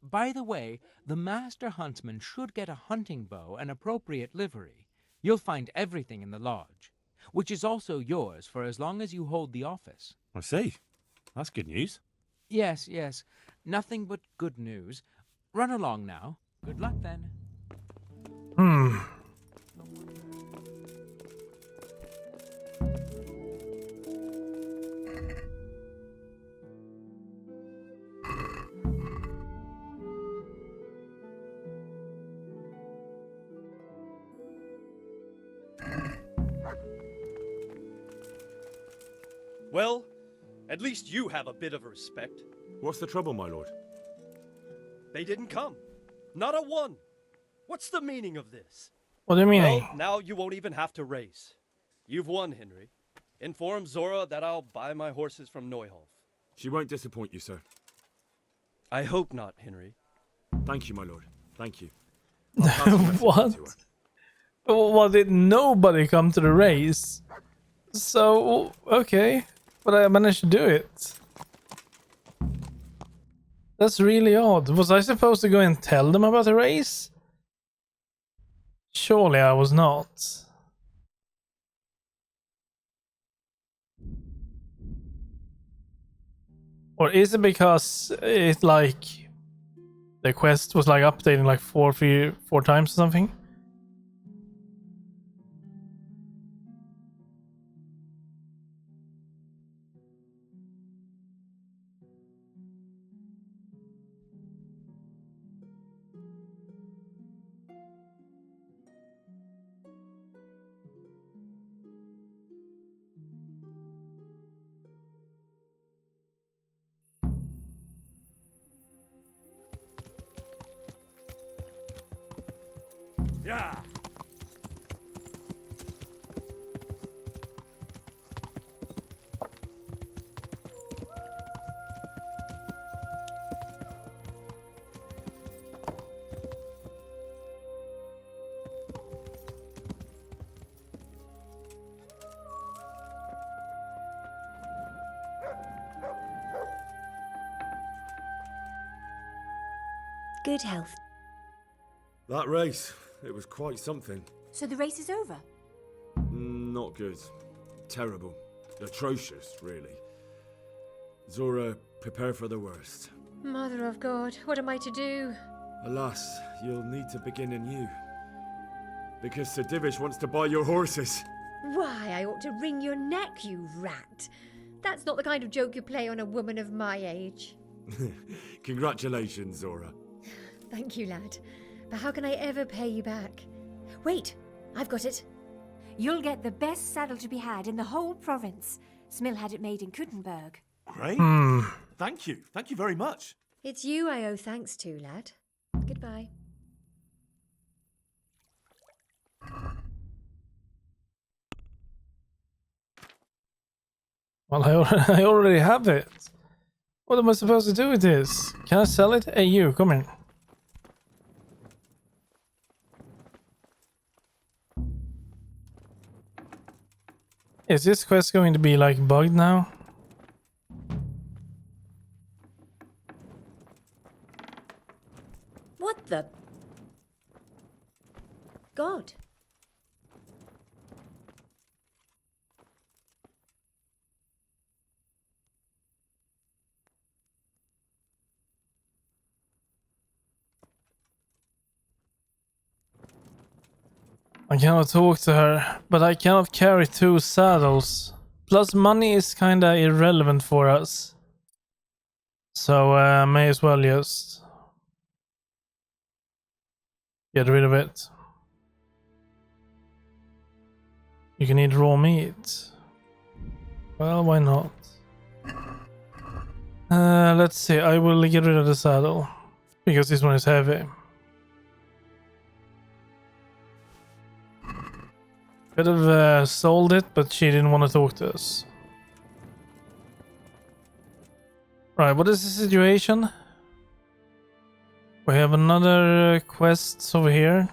By the way, the Master Huntsman should get a hunting bow and appropriate livery. You'll find everything in the lodge, which is also yours for as long as you hold the office. I see. That's good news. Yes, yes. Nothing but good news. Run along now. Good luck then. Well, at least you have a bit of respect. What's the trouble, my lord? They didn't come. Not a one. What's the meaning of this? What do you mean? Well, now you won't even have to race. You've won, Henry. Inform Zora that I'll buy my horses from Neuhof. She won't disappoint you, sir. I hope not, Henry. Thank you, my lord. Thank you. What? Well, did nobody come to the race? So, okay. But I managed to do it. That's really odd. Was I supposed to go and tell them about the race? Surely I was not. Or is it because it like the quest was like updating like four times or something? Yeah. Good health. That race, it was quite something. So the race is over? Not good. Terrible. Atrocious, really. Zora, prepare for the worst. Mother of God, what am I to do? Alas, you'll need to begin anew. Because Sir Divish wants to buy your horses. Why, I ought to wring your neck, you rat. That's not the kind of joke you play on a woman of my age. Congratulations, Zora. Thank you, lad. But how can I ever pay you back? Wait, I've got it. You'll get the best saddle to be had in the whole province. Smill had it made in Kuttenberg. Great. Thank you. Thank you very much. It's you I owe thanks to, lad. Goodbye. Well, I already have it. What am I supposed to do with this? Can I sell it? Hey, you, come in. Is this quest going to be like bugged now? What the? God. I cannot talk to her, but I cannot carry 2 saddles. Plus money is kinda irrelevant for us. So may as well just get rid of it. You can eat raw meat. Well, why not? Let's see, I will get rid of the saddle. Because this one is heavy. Could have sold it, but she didn't want to talk to us. Right, what is the situation? We have another quest over here.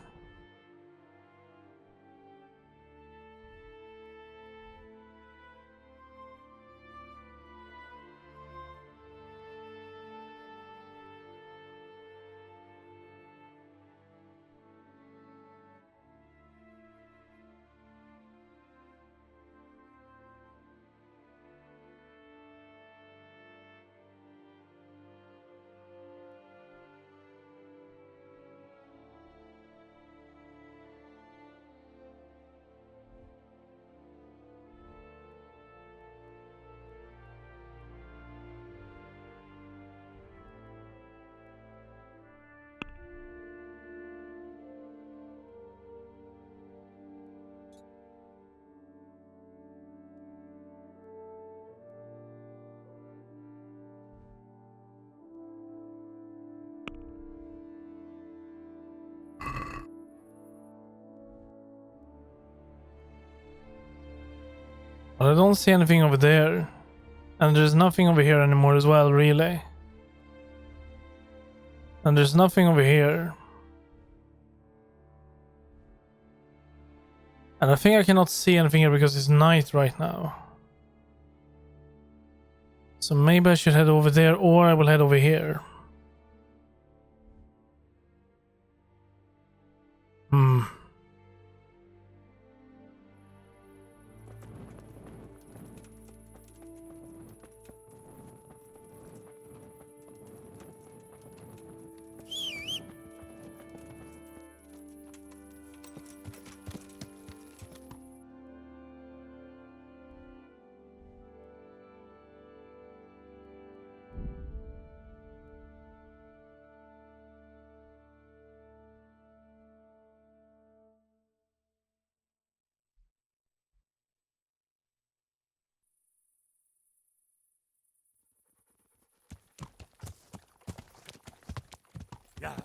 But I don't see anything over there. And there's nothing over here anymore as well, really. And there's nothing over here. And I think I cannot see anything here because it's night right now. So maybe I should head over there, or I will head over here. Yeah.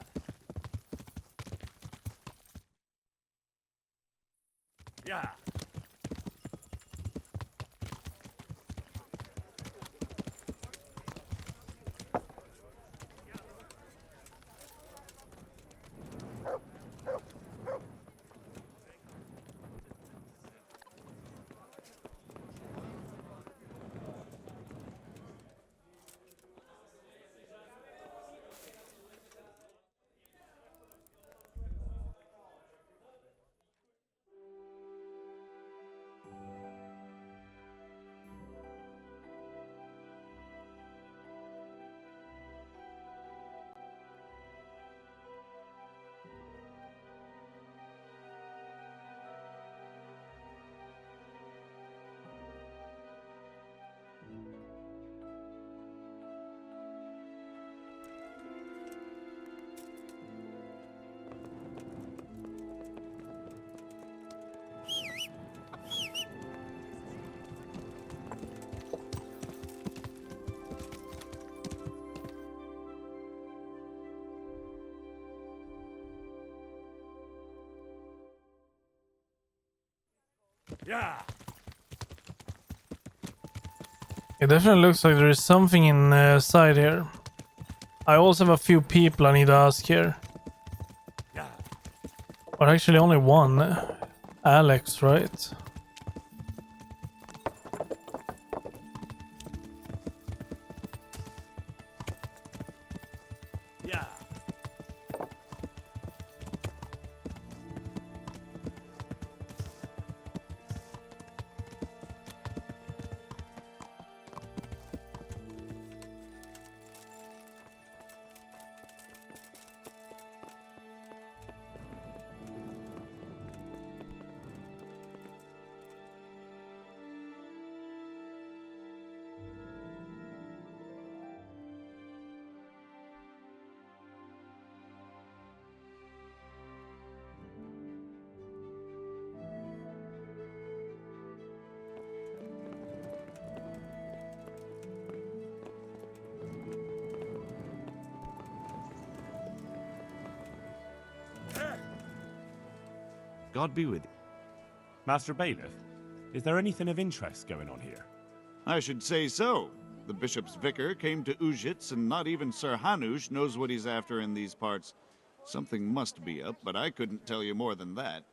Yeah. Yeah. It definitely looks like there is something inside here. I also have a few people I need to ask here. Or actually only one. Alex, right? Yeah. God be with you. Master Bailiff, is there anything of interest going on here? I should say so. The bishop's vicar came to Ujits, and not even Sir Hanush knows what he's after in these parts. Something must be up, but I couldn't tell you more than that.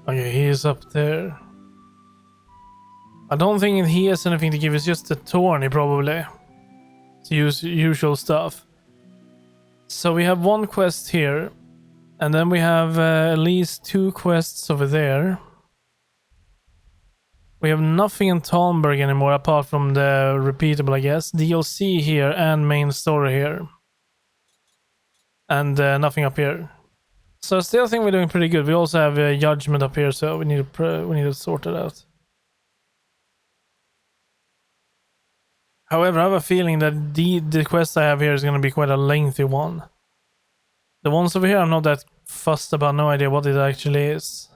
Okay, he is up there. I don't think he has anything to give. It's just a tourney, probably. To use usual stuff. So we have one quest here. And then we have at least 2 quests over there. We have nothing in Talmberg anymore apart from the repeatable, I guess. DLC here and main story here. And nothing up here. So I still think we're doing pretty good. We also have a judgment up here, so we need to sort it out. However, I have a feeling that the quest I have here is going to be quite a lengthy one. The ones over here I'm not that fussed about, no idea what it actually is.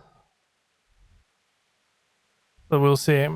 But we'll see.